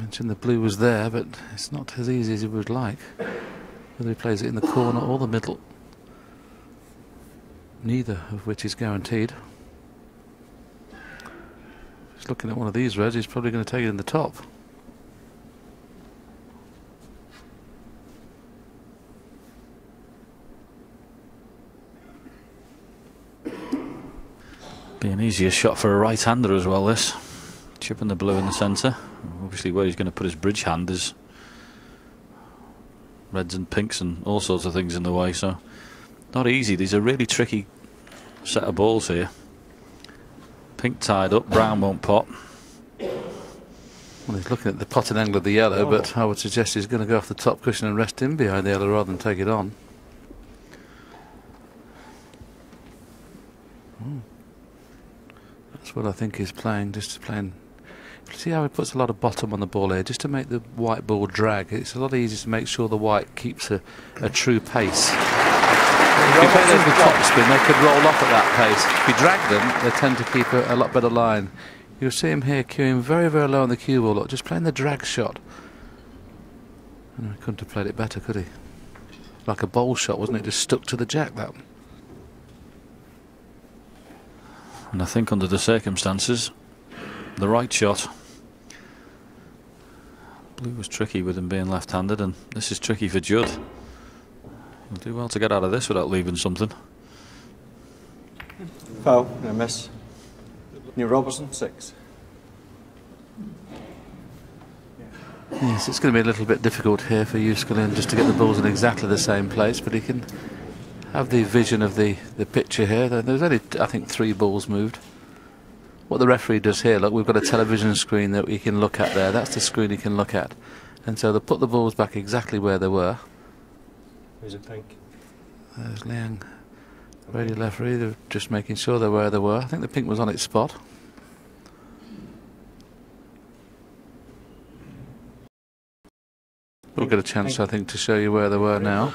mentioned the blue was there, but it's not as easy as he would like. Whether he plays it in the corner or the middle, neither of which is guaranteed. Just looking at one of these reds, he's probably going to take it in the top. Be an easier shot for a right-hander as well, this. Chipping the blue in the centre. Obviously where he's going to put his bridge hand is reds and pinks and all sorts of things in the way, so not easy. These are really tricky set of balls here. Pink tied up, brown won't pot. Well, he's looking at the potted angle of the yellow, but I would suggest he's going to go off the top cushion and rest in behind the yellow rather than take it on. That's what I think he's playing, just playing. See how he puts a lot of bottom on the ball here, just to make the white ball drag. It's a lot easier to make sure the white keeps a true pace. If you play those with top spin, they could roll off at that pace. If you drag them, they tend to keep a lot better line. You'll see him here queuing very, very low on the cue ball, look, just playing the drag shot. And he couldn't have played it better, could he? Like a bowl shot, wasn't it? Just stuck to the jack, that one. And I think under the circumstances, the right shot. Blue was tricky with him being left-handed, and this is tricky for Judd. He'll do well to get out of this without leaving something. Foul, no miss. New Robertson, 6. Yes, it's going to be a little bit difficult here for Juskelen just to get the balls in exactly the same place, but he can have the vision of the picture here. There's only, I think, 3 balls moved. What the referee does here, look, we've got a television screen that we can look at there. That's the screen he can look at. And so they'll put the balls back exactly where they were. Who's it pink? There's Liang, radio referee. They're just making sure they're where they were. I think the pink was on its spot. We'll get a chance, I think, to show you where they were now.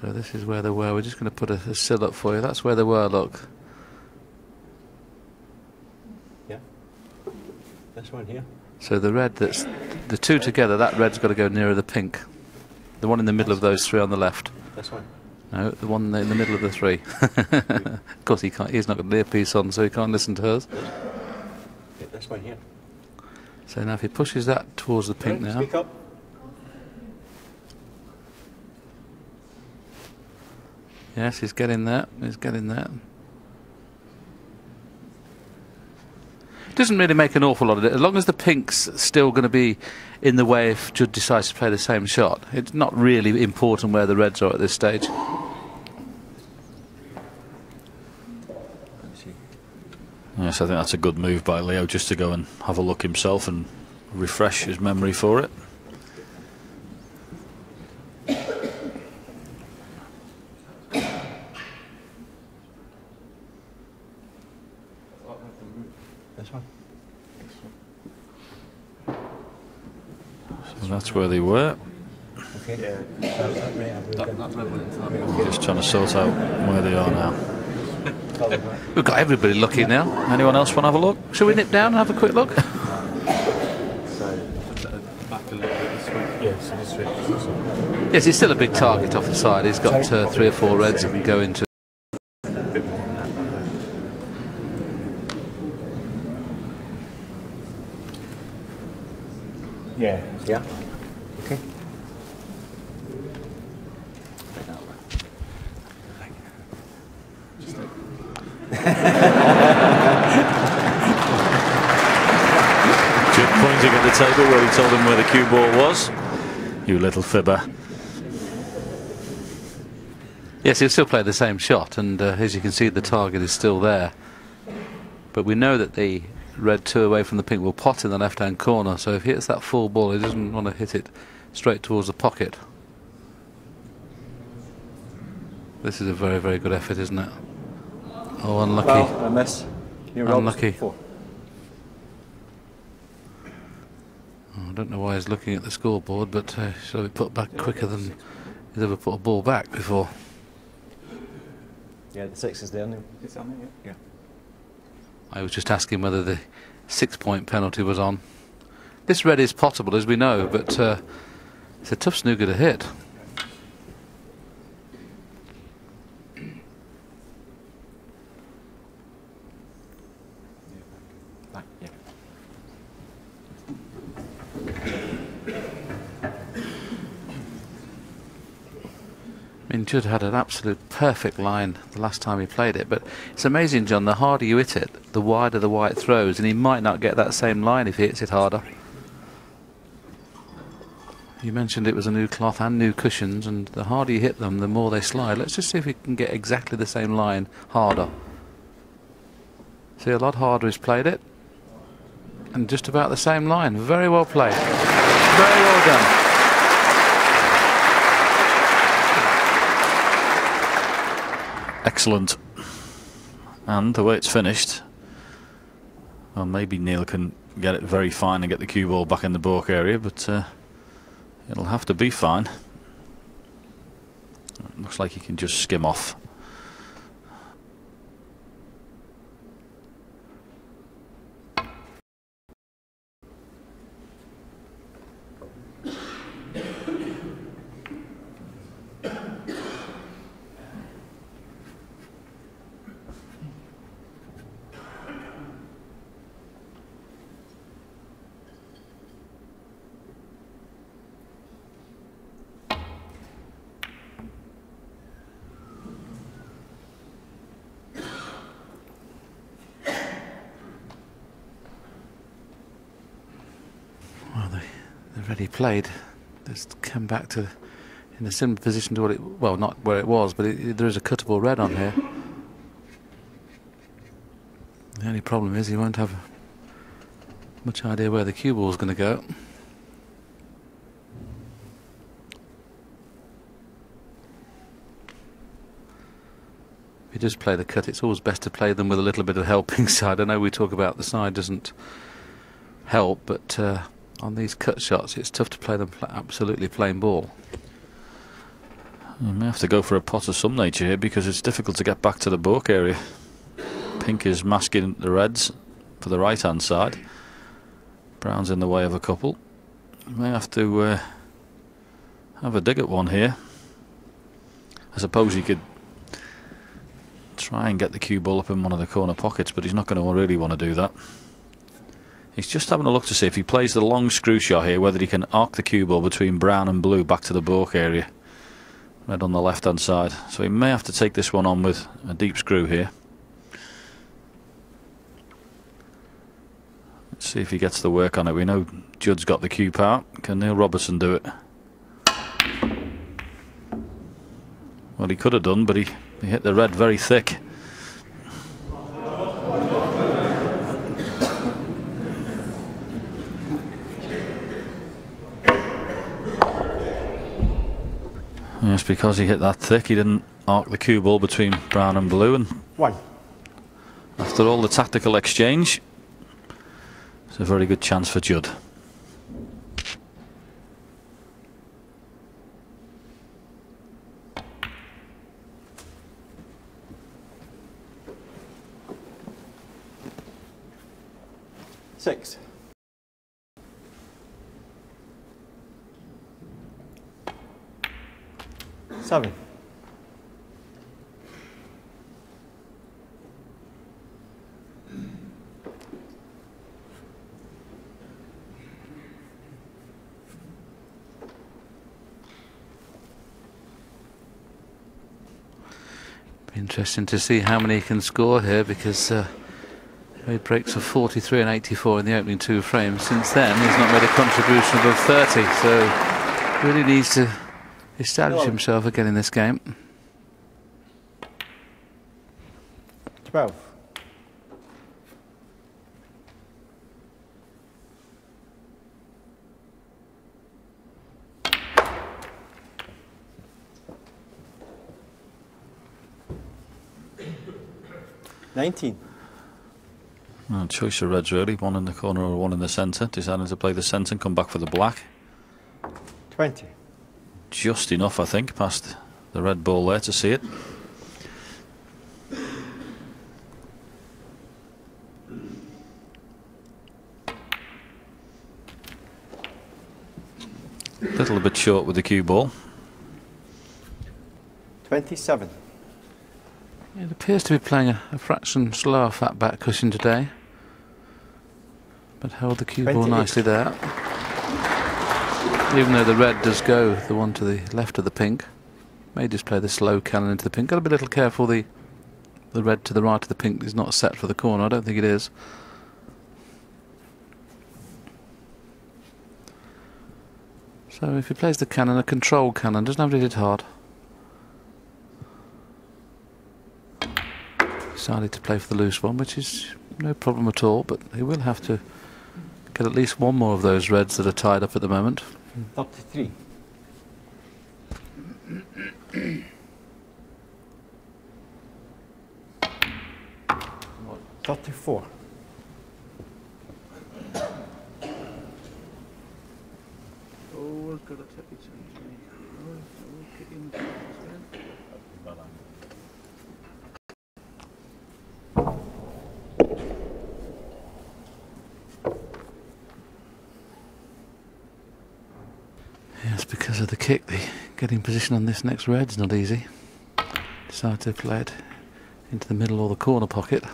So this is where they were. We're just going to put a sill up for you. That's where they were, look. Yeah. This one here. So the red, that's the 2 together, that red's got to go nearer the pink. The one in the middle of those 3 on the left. This one. No, the one in the middle of the 3. Of course he can't, he's not got the earpiece on, so he can't listen to us. Yeah, this one here. So now if he pushes that towards the pink now. Speak up. Yes, he's getting that. He's getting that. Doesn't really make an awful lot of it. As long as the pink's still going to be in the way if Judd decides to play the same shot. It's not really important where the reds are at this stage. Yes, I think that's a good move by Leo, just to go and have a look himself and refresh his memory for it. This one. So that's where they were. Okay. Just trying to sort out where they are now. We've got everybody looking now. Anyone else want to have a look? Shall we nip down and have a quick look? Yes, he's still a big target off the side. He's got 3 or 4 reds that can go into. Yeah. Yeah. Okay. Judd pointing at the table where he told him where the cue ball was. You little fibber. Yes, he'll still play the same shot, and as you can see, the target is still there. But we know that the red 2 away from the pink will pot in the left-hand corner, so if he hits that full ball, he doesn't want to hit it straight towards the pocket. This is a very, very good effort, isn't it? Oh, unlucky. Well, a miss. Unlucky. 4. Oh, I don't know why he's looking at the scoreboard, but shall be put back quicker than he's ever put a ball back before. Yeah, the 6 is there now. It's on there, yeah. I was just asking whether the 6-point penalty was on. This red is potable, as we know, but it's a tough snooker to hit. Back, yeah. I mean, Judd had an absolute perfect line the last time he played it, but it's amazing, John, the harder you hit it, the wider the white throws, and he might not get that same line if he hits it harder. You mentioned it was a new cloth and new cushions, and the harder you hit them, the more they slide. Let's just see if we can get exactly the same line harder. See, a lot harder he's played it, and just about the same line. Very well played. Very well done. Excellent. And the way it's finished, well, maybe Neil can get it very fine and get the cue ball back in the baulk area, but it'll have to be fine. Looks like he can just skim off. They've already played. Just come back to in a similar position to what it, well, not where it was, but there is a cuttable red on here. The only problem is he won't have much idea where the cue ball is going to go. If you just play the cut, it's always best to play them with a little bit of helping side. I know we talk about the side doesn't help, but on these cut shots it's tough to play them absolutely plain ball. You may have to go for a pot of some nature here because it's difficult to get back to the baulk area. Pink is masking the reds for the right hand side. Brown's in the way of a couple. You may have to have a dig at one here. I suppose he could try and get the cue ball up in one of the corner pockets, but he's not going to really want to do that. He's just having a look to see if he plays the long screw shot here, whether he can arc the cue ball between brown and blue back to the baulk area. Red on the left hand side. So he may have to take this one on with a deep screw here. Let's see if he gets the work on it. We know Judd's got the cue power. Can Neil Robertson do it? Well, he could have done, but he hit the red very thick. Yes, because he hit that thick, he didn't arc the cue ball between brown and blue, and after all the tactical exchange, it's a very good chance for Judd. Six. Seven. Be interesting to see how many he can score here, because he breaks of 43 and 84 in the opening two frames. Since then he's not made a contribution above 30, so really needs to establish himself again in this game. 12. $19. Well, choice of reds really, one in the corner or one in the centre. Deciding to play the centre and come back for the black. 20. Just enough, I think, past the red ball there to see it. little bit short with the cue ball. 27. It appears to be playing a fraction slower fat back cushion today, but held the cue ball 28. nicely there. Even though the red does go, the one to the left of the pink, may just play the slow cannon into the pink. Got to be a little careful. The red to the right of the pink is not set for the corner. I don't think it is. So if he plays the cannon, a controlled cannon, doesn't have to hit it hard. Decided to play for the loose one, which is no problem at all, but he will have to get at least one more of those reds that are tied up at the moment. 33. What? 34. Yes, because of the kick, getting position on this next red's not easy. Decide to play it into the middle or the corner pocket.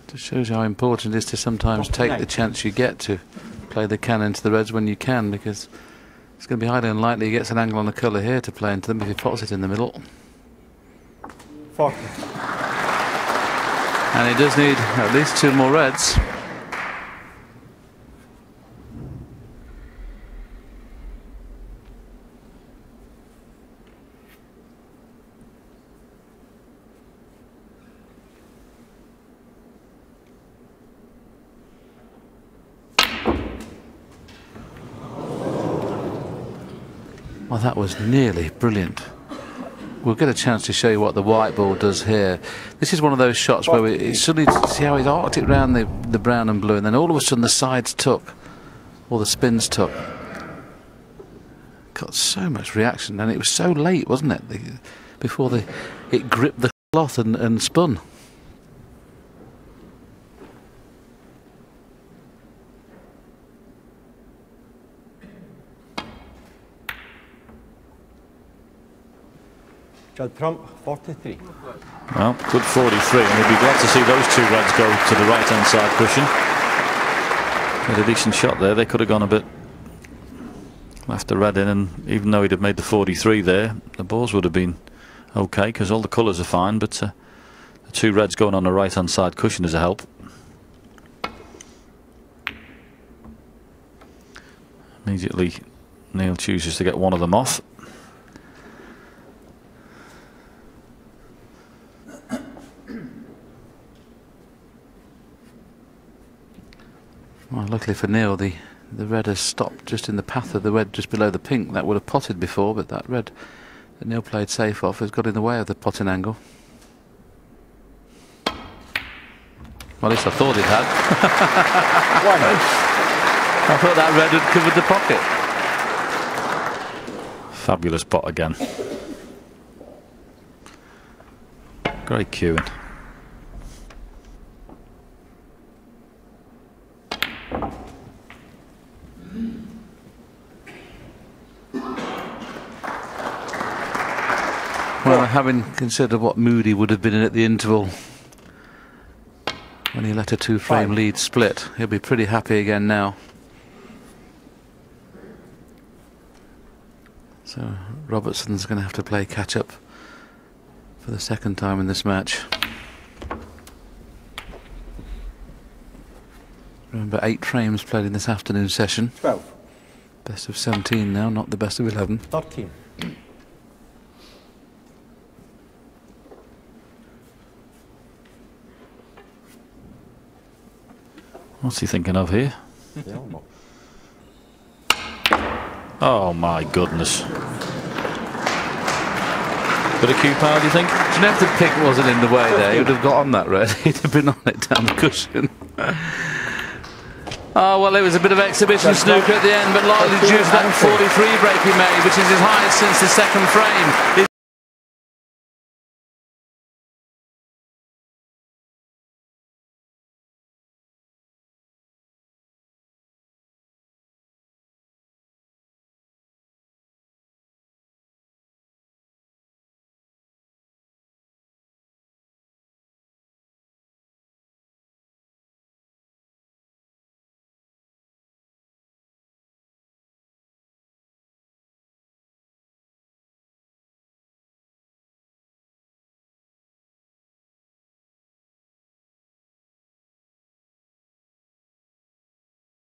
Just shows you how important it is to sometimes take the chance you get to play the cannon to the reds when you can, because it's going to be highly unlikely he gets an angle on the colour here to play into them if he pots it in the middle. 40. And he does need at least two more reds. Well, that was nearly brilliant. We'll get a chance to show you what the white ball does here. This is one of those shots where we suddenly see how he's arced it round the brown and blue, and then all of a sudden the sides took, or the spins took. Got so much reaction, and it was so late, wasn't it? Before it gripped the cloth and spun. Judd Trump, 43. Well, good 43, and we'll be glad to see those two reds go to the right-hand side cushion. Had a decent shot there. They could have gone a bit, left the red in, and even though he'd have made the 43 there, the balls would have been okay because all the colours are fine, but the two reds going on the right-hand side cushion is a help. Immediately, Neil chooses to get one of them off. Well, luckily for Neil, the red has stopped just in the path of the red just below the pink. That would have potted before, but that red that Neil played safe off has got in the way of the potting angle. Well, at least I thought it had. I thought that red had covered the pocket. Fabulous pot again. Great cueing. Well, having considered what mood he would have been in at the interval when he let a two-frame lead split, he'll be pretty happy again now. So Robertson's going to have to play catch-up for the second time in this match. Remember, 8 frames played in this afternoon session. 12. Best of 17 now, not the best of 11. 13. What's he thinking of here? Oh my goodness. Bit of cue power, do you think? Do you know if the pick wasn't in the way there, he would have got on that red. He'd have been on it down the cushion. Oh, well, it was a bit of exhibition snooker at the end, but largely due to that 43 break he made, which is his highest since the second frame.